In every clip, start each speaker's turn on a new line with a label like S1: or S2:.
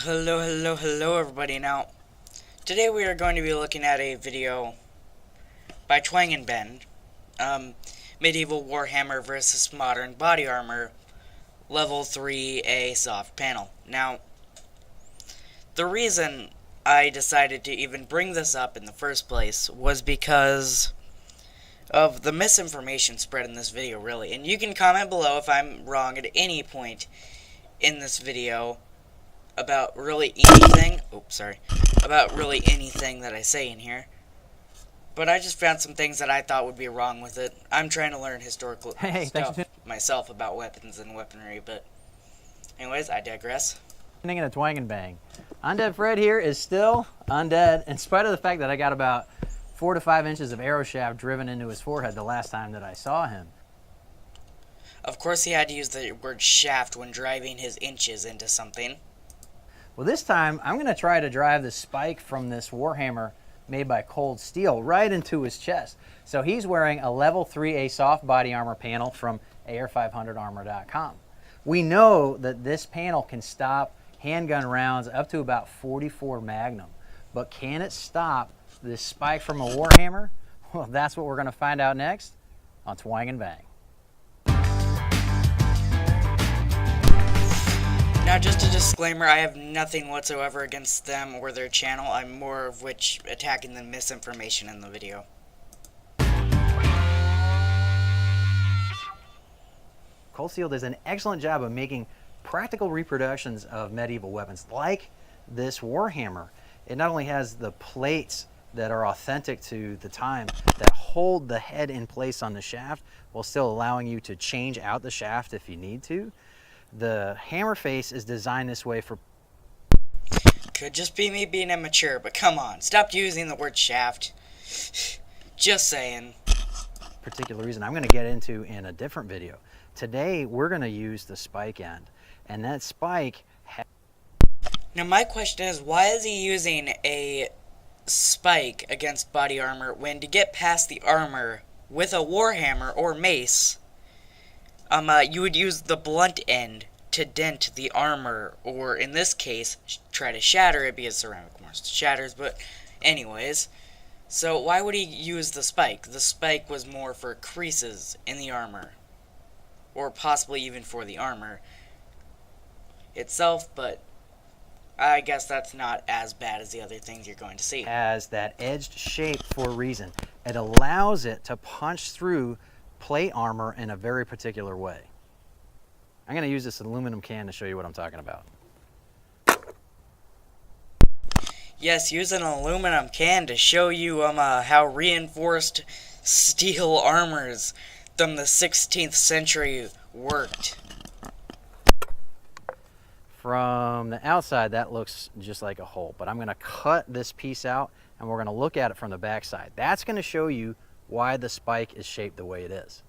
S1: Hello everybody. Now, today we are going to be looking at a video by Twang and Ben, Medieval Warhammer versus Modern Body Armor, Level 3A Soft Panel. Now, the reason I decided to even bring this up in the first place was because of the misinformation spread in this video, really. And you can comment below if I'm wrong at any point in this video about really anything. About really anything that I say in here. But I just found some things that I thought would be wrong with it. I'm trying to learn historical stuff myself about weapons and weaponry, but anyways, I digress.
S2: In a twang and bang. Undead Fred here is still undead, in spite of the fact that I got about 4 to 5 inches of arrow shaft driven into his forehead the last time that I saw him.
S1: Of course he had to use the word shaft when driving his inches into something.
S2: Well, this time I'm going to try to drive the spike from this Warhammer made by Cold Steel right into his chest. So he's wearing a level 3A soft body armor panel from AR500armor.com. We know that this panel can stop handgun rounds up to about 44 Magnum. But can it stop this spike from a Warhammer? Well, that's what we're going to find out next on Twang and Bang.
S1: Now, just a disclaimer, I have nothing whatsoever against them or their channel. I'm more of which attacking the misinformation in the video.
S2: Cold Steel does an excellent job of making practical reproductions of medieval weapons like this Warhammer. It not only has the plates that are authentic to the time that hold the head in place on the shaft while still allowing you to change out the shaft if you need to. The hammer face is designed this way for...
S1: Could just be me being immature, but come on, stop using the word shaft. Just saying.
S2: Particular reason I'm going to get into in a different video. Today we're going to use the spike end, and that spike...
S1: Now my question is, why is he using a spike against body armor when to get past the armor with a warhammer or mace, you would use the blunt end to dent the armor, or in this case, try to shatter it because ceramic more shatters, but anyways. So why would he use the spike? The spike was more for creases in the armor, or possibly even for the armor itself, but I guess that's not as bad as the other things you're going to see.
S2: Has that edged shape for a reason. It allows it to punch through plate armor in a very particular way. I'm going to use this aluminum can to show you what I'm talking about.
S1: Yes, use an aluminum can to show you how reinforced steel armors from the 16th century worked.
S2: From the outside, that looks just like a hole, but I'm going to cut this piece out and we're going to look at it from the back side. That's going to show you why the spike is shaped the way it is.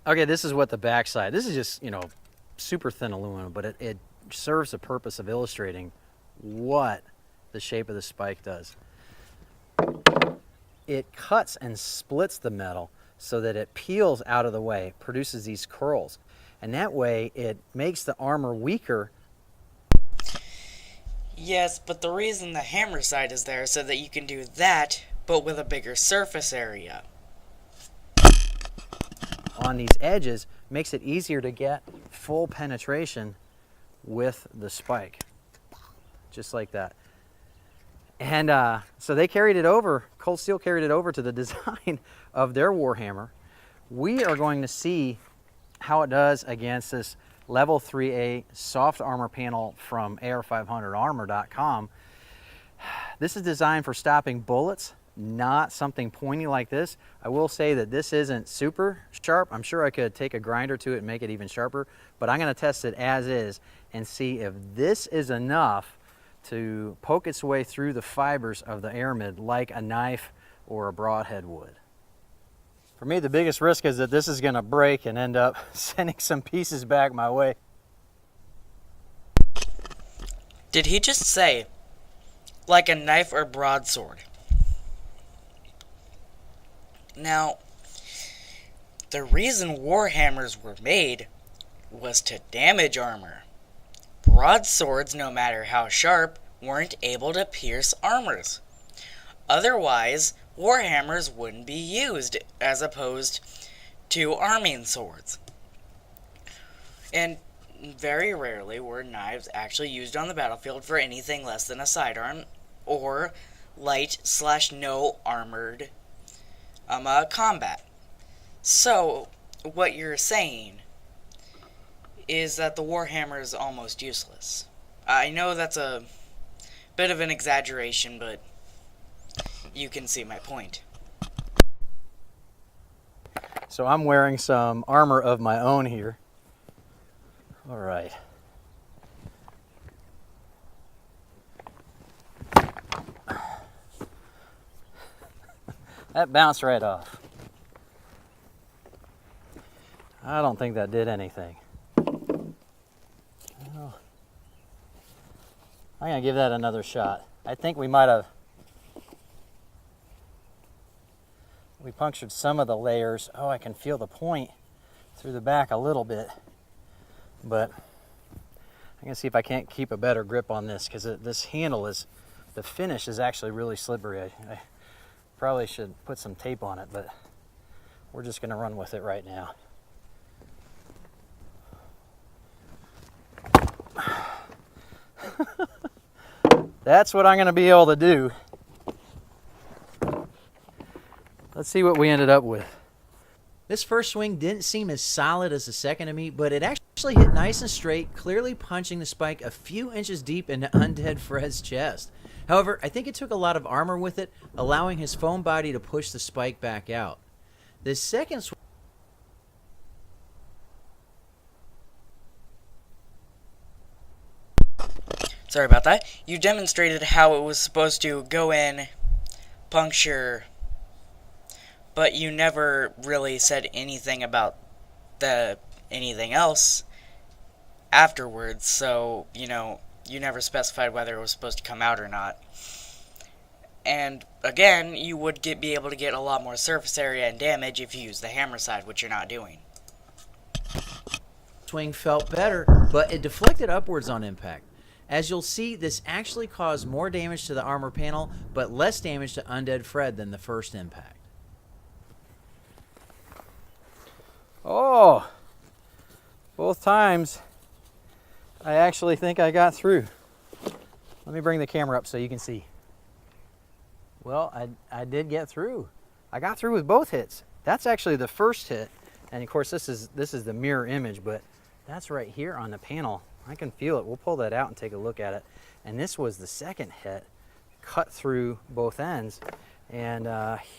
S2: Okay, this is what the back side, this is just, super thin aluminum, but it serves the purpose of illustrating what the shape of the spike does. It cuts and splits the metal so that it peels out of the way, produces these curls, and that way it makes the armor weaker.
S1: Yes, but the reason the hammer side is there is so that you can do that, but with a bigger surface area.
S2: On these edges, makes it easier to get full penetration with the spike. Just like that. And so they carried it over, Cold Steel carried it over to the design of their Warhammer. We are going to see how it does against this level 3A soft armor panel from AR500armor.com. This is designed for stopping bullets, not something pointy like this. I will say that this isn't super sharp. I'm sure I could take a grinder to it and make it even sharper, but I'm going to test it as is and see if this is enough to poke its way through the fibers of the aramid like a knife or a broadhead would. For me, the biggest risk is that this is going to break and end up sending some pieces back my way.
S1: Did he just say, like a knife or broadsword? Now, The reason warhammers were made was to damage armor. Broadswords, no matter how sharp, weren't able to pierce armors. Otherwise, warhammers wouldn't be used as opposed to arming swords. And very rarely were knives actually used on the battlefield for anything less than a sidearm or light/no armored combat. So, what you're saying is that the warhammer is almost useless. I know that's a bit of an exaggeration, but you can see my point.
S2: So I'm wearing some armor of my own here. All right. That bounced right off. I don't think that did anything. Well, I'm gonna give that another shot. I think we punctured some of the layers. Oh, I can feel the point through the back a little bit, but I'm gonna see if I can't keep a better grip on this, because this handle the finish is actually really slippery. I probably should put some tape on it, but we're just gonna run with it right now. That's what I'm gonna be able to do. Let's see what we ended up with. This first swing didn't seem as solid as the second to me, but it actually hit nice and straight, clearly punching the spike a few inches deep into Undead Fred's chest. However, I think it took a lot of armor with it, allowing his foam body to push the spike back out. This second swing...
S1: Sorry about that. You demonstrated how it was supposed to go in, puncture, but you never really said anything about anything else afterwards, so, you never specified whether it was supposed to come out or not. And, again, you would be able to get a lot more surface area and damage if you use the hammer side, which you're not doing.
S2: Swing felt better, but it deflected upwards on impact. As you'll see, this actually caused more damage to the armor panel, but less damage to Undead Fred than the first impact. Oh, both times I actually think I got through. Let me bring the camera up so you can see. Well, I did get through. I got through with both hits. That's actually the first hit, and of course this is the mirror image, but that's right here on the panel. I can feel it. We'll pull that out and take a look at it. And this was the second hit, cut through both ends. And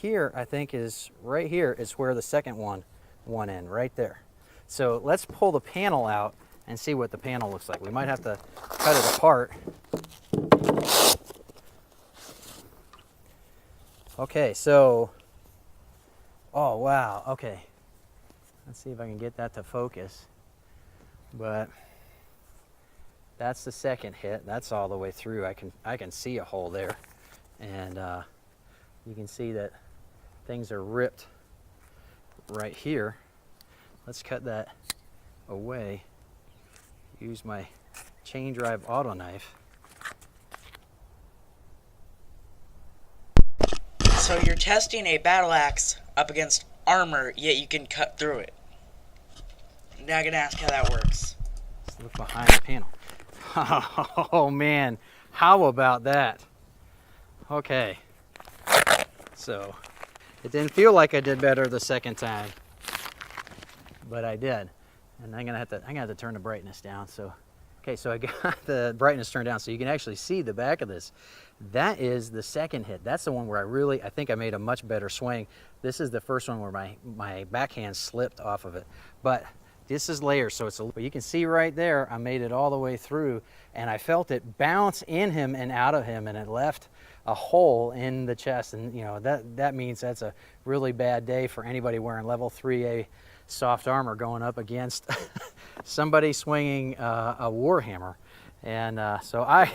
S2: here, I think right here is where the second one in, right there. So let's pull the panel out and see what the panel looks like. We might have to cut it apart. Okay, so, oh wow, okay. Let's see if I can get that to focus. But that's the second hit. That's all the way through. I can see a hole there, and you can see that things are ripped right here. Let's cut that away. Use my chain drive auto knife.
S1: So you're testing a battle axe up against armor, yet you can cut through it. Now I'm gonna ask how that works.
S2: Let's look behind the panel. Oh man, how about that? Okay, so it didn't feel like I did better the second time, but I did. And I'm gonna have to turn the brightness down. So, okay, so I got the brightness turned down so you can actually see the back of this. That is the second hit. That's the one where I think I made a much better swing. This is the first one where my backhand slipped off of it. But this is layers, so but you can see right there, I made it all the way through, and I felt it bounce in him and out of him, and it left a hole in the chest. And that means that's a really bad day for anybody wearing level 3A soft armor going up against somebody swinging a warhammer. And so I'm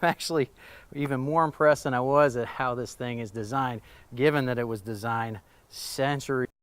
S2: actually even more impressed than I was at how this thing is designed, given that it was designed centuries